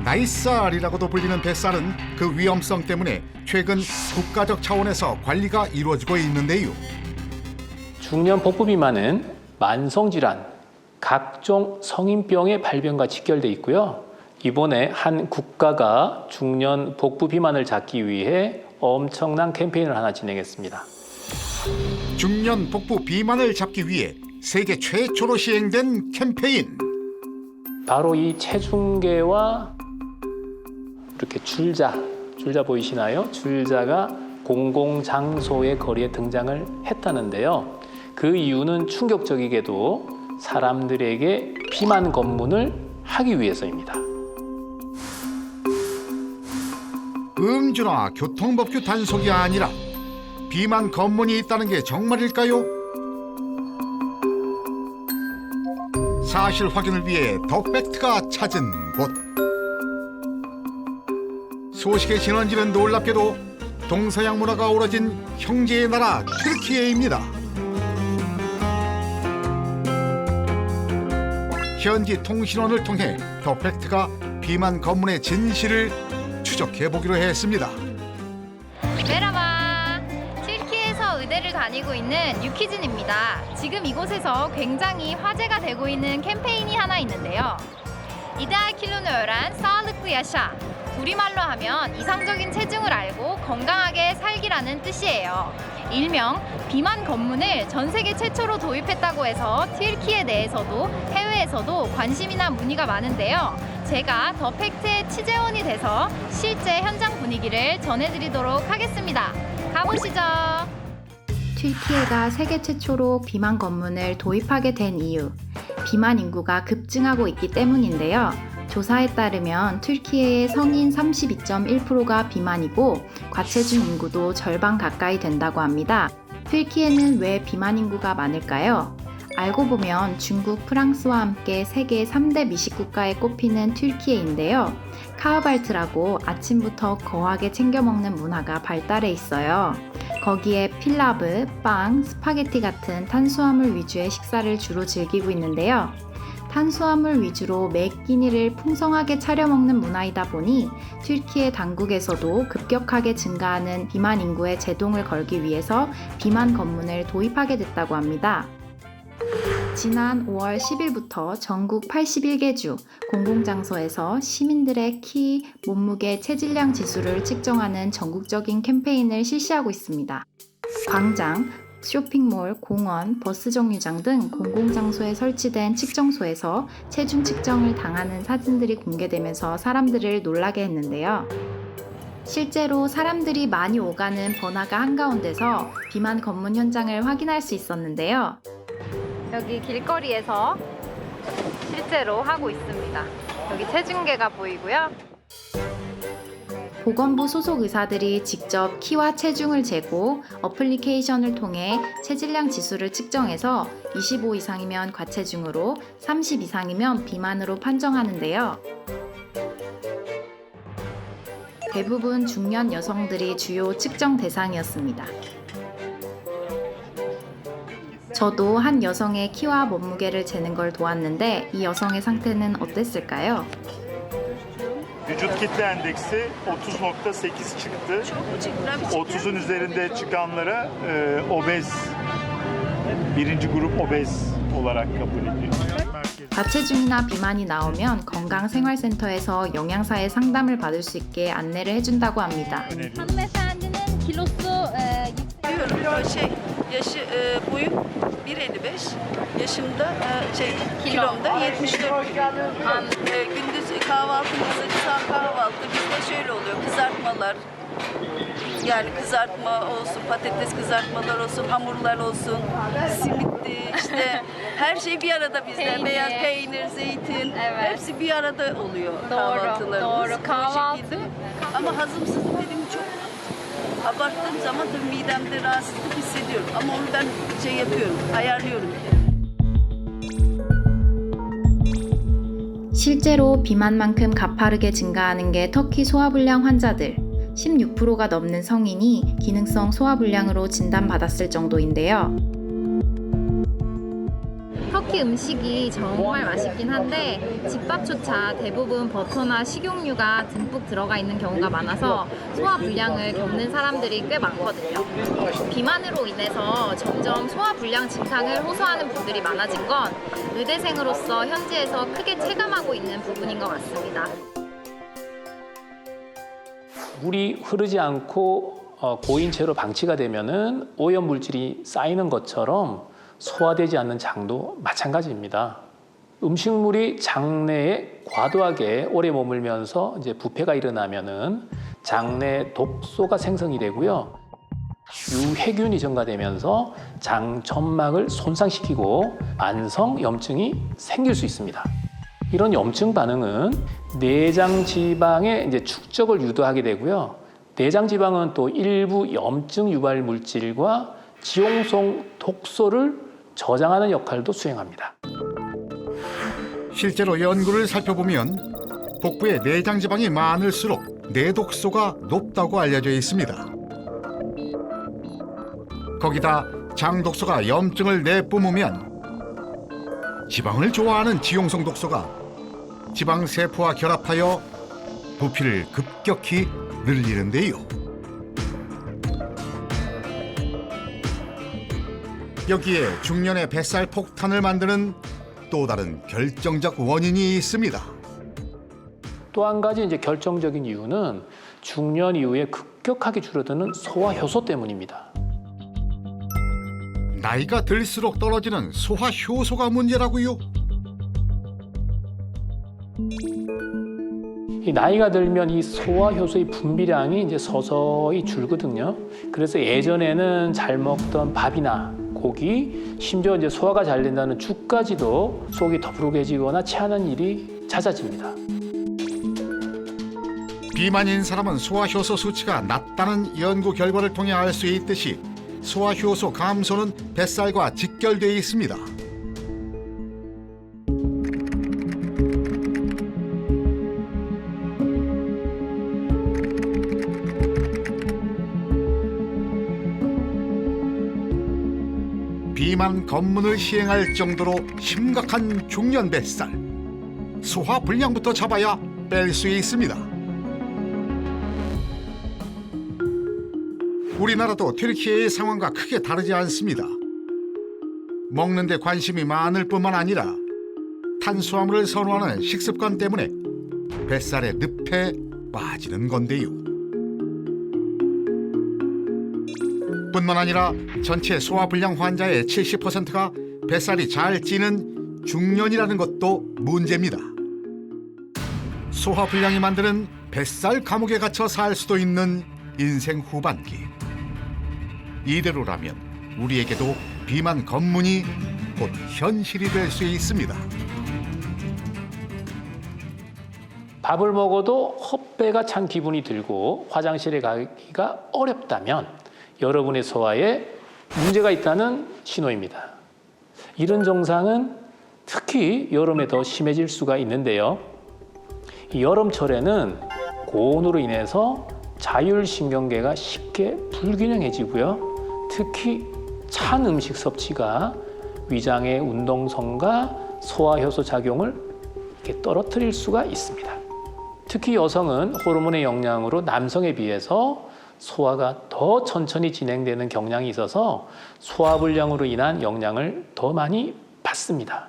나이살이라고도 불리는 뱃살은 그 위험성 때문에 최근 국가적 차원에서 관리가 이루어지고 있는데요. 중년 복부 비만은 만성질환, 각종 성인병의 발병과 직결돼 있고요. 이번에 한 국가가 중년 복부 비만을 잡기 위해 엄청난 캠페인을 하나 진행했습니다. 중년 복부 비만을 잡기 위해 세계 최초로 시행된 캠페인. 바로 이 체중계와 이렇게 줄자 보이시나요? 줄자가 공공장소의 거리에 등장을 했다는데요. 그 이유는 충격적이게도 사람들에게 비만 검문을 하기 위해서입니다. 음주나 교통법규 단속이 아니라 비만 검문이 있다는 게 정말일까요? 사실 확인을 위해 더 팩트가 찾은 곳. 소식의 진원지는 놀랍게도 동서양 문화가 어우러진 형제의 나라 튀르키예입니다. 현지 통신원을 통해 더 팩트가 비만 검문의 진실을 추적해 보기로 했습니다. 메라바! 튀르키예에서 의대를 다니고 있는 유키진입니다. 지금 이곳에서 굉장히 화제가 되고 있는 캠페인이 하나 있는데요. İdeal kilonu öğren, sağlıklı yaşa. 우리말로 하면 이상적인 체중을 알고 건강하게 살기라는 뜻이에요. 일명 비만 검문을 전 세계 최초로 도입했다고 해서 튀르키예 내에서도 해외에서도 관심이나 문의가 많은데요. 제가 더 팩트의 취재원이 돼서 실제 현장 분위기를 전해드리도록 하겠습니다. 가보시죠. 튀르키예가 세계 최초로 비만 검문을 도입하게 된 이유, 비만 인구가 급증하고 있기 때문인데요. 조사에 따르면 튀르키예의 성인 32.1%가 비만이고 과체중 인구도 절반 가까이 된다고 합니다. 튀르키예는 왜 비만 인구가 많을까요? 알고 보면 중국, 프랑스와 함께 세계 3대 미식국가에 꼽히는 튀르키예인데요. 카흐발트라고 아침부터 거하게 챙겨 먹는 문화가 발달해 있어요. 거기에 필라브, 빵, 스파게티 같은 탄수화물 위주의 식사를 주로 즐기고 있는데요. 탄수화물 위주로 매 끼니를 풍성하게 차려 먹는 문화이다 보니 튀르키예 당국에서도 급격하게 증가하는 비만 인구에 제동을 걸기 위해서 비만 검문을 도입하게 됐다고 합니다. 지난 5월 10일부터 전국 81개 주 공공장소에서 시민들의 키, 몸무게, 체질량 지수를 측정하는 전국적인 캠페인을 실시하고 있습니다. 광장, 쇼핑몰, 공원, 버스 정류장 등 공공장소에 설치된 측정소에서 체중 측정을 당하는 사진들이 공개되면서 사람들을 놀라게 했는데요. 실제로 사람들이 많이 오가는 번화가 한가운데서 비만 검문 현장을 확인할 수 있었는데요. 여기 길거리에서 실제로 하고 있습니다. 여기 체중계가 보이고요. 보건부 소속 의사들이 직접 키와 체중을 재고 어플리케이션을 통해 체질량 지수를 측정해서 25 이상이면 과체중으로 30 이상이면 비만으로 판정하는데요. 대부분 중년 여성들이 주요 측정 대상이었습니다. 저도 한 여성의 키와 몸무게를 재는 걸 도왔는데 이 여성의 상태는 어땠을까요? Vücut kitle endeksi 30.8 çıktı. 30'un üzerinde çıkanlara obez, birinci grup obez olarak kabul ediliyor. 과체중이나 비만이 나오면 건강생활센터에서 영양사의 상담을 받을 수 있게 안내를 해준다고 합니다. Hanımefendinin kilosu Yaşı boyum 1.55, yaşımda kilomda 74 kilo. Gündüz kahvaltımızda kahvaltı bizde şöyle oluyor, kızartmalar, yani kızartma olsun, patates kızartmalar olsun, hamurlar olsun, simitti, işte her şey bir arada bizde. Peynir. Beyaz peynir, zeytin, Evet. hepsi bir arada oluyor Doğru, kahvaltılarımız. doğru. Bu Kahvaltı. şekilde. Ama hazımsızlık dediğim çok abarttığım zaman tabii midemde rahatsızlık hissediyorum. Ama onu ben yapıyorum, ayarlıyorum. 실제로 비만만큼 가파르게 증가하는 게 터키 소화불량 환자들. 16%가 넘는 성인이 기능성 소화불량으로 진단받았을 정도인데요. 터키 음식이 정말 맛있긴 한데 집밥조차 대부분 버터나 식용유가 듬뿍 들어가 있는 경우가 많아서 소화 불량을 겪는 사람들이 꽤 많거든요. 비만으로 인해서 점점 소화 불량 증상을 호소하는 분들이 많아진 건 의대생으로서 현지에서 크게 체감하고 있는 부분인 것 같습니다. 물이 흐르지 않고 고인 채로 방치가 되면은 오염 물질이 쌓이는 것처럼 소화되지 않는 장도 마찬가지입니다. 음식물이 장내에 과도하게 오래 머물면서 이제 부패가 일어나면은 장내 독소가 생성이 되고요. 유해균이 증가되면서 장 점막을 손상시키고 만성 염증이 생길 수 있습니다. 이런 염증 반응은 내장 지방의 이제 축적을 유도하게 되고요. 내장 지방은 또 일부 염증 유발 물질과 지용성 독소를 저장하는 역할도 수행합니다. 실제로 연구를 살펴보면 복부에 내장 지방이 많을수록 내독소가 높다고 알려져 있습니다. 거기다 장독소가 염증을 내뿜으면 지방을 좋아하는 지용성 독소가 지방세포와 결합하여 부피를 급격히 늘리는데요. 여기에 중년의 뱃살 폭탄을 만드는 또 다른 결정적 원인이 있습니다. 또 한 가지 이제 결정적인 이유는 중년 이후에 급격하게 줄어드는 소화 효소 때문입니다. 나이가 들수록 떨어지는 소화 효소가 문제라고요? 이 나이가 들면 이 소화 효소의 분비량이 이제 서서히 줄거든요. 그래서 예전에는 잘 먹던 밥이나 고기, 심지어 이제 소화가 잘 된다는 죽까지도 속이 더부룩해지거나 체하는 일이 잦아집니다. 비만인 사람은 소화효소 수치가 낮다는 연구 결과를 통해 알 수 있듯이 소화효소 감소는 뱃살과 직결되어 있습니다. 비만 검문을 시행할 정도로 심각한 중년 뱃살. 소화 불량부터 잡아야 뺄 수 있습니다. 우리나라도 튀르키예의 상황과 크게 다르지 않습니다. 먹는 데 관심이 많을 뿐만 아니라 탄수화물을 선호하는 식습관 때문에 뱃살의 늪에 빠지는 건데요. 뿐만 아니라 전체 소화불량 환자의 70%가 뱃살이 잘 찌는 중년이라는 것도 문제입니다. 소화불량이 만드는 뱃살 감옥에 갇혀 살 수도 있는 인생 후반기. 이대로라면 우리에게도 비만 검문이 곧 현실이 될 수 있습니다. 밥을 먹어도 헛배가 찬 기분이 들고 화장실에 가기가 어렵다면 여러분의 소화에 문제가 있다는 신호입니다. 이런 증상은 특히 여름에 더 심해질 수가 있는데요. 이 여름철에는 고온으로 인해서 자율신경계가 쉽게 불균형해지고요. 특히 찬 음식 섭취가 위장의 운동성과 소화효소 작용을 이렇게 떨어뜨릴 수가 있습니다. 특히 여성은 호르몬의 영향으로 남성에 비해서 소화가 더 천천히 진행되는 경향이 있어서 소화불량으로 인한 영향을 더 많이 받습니다.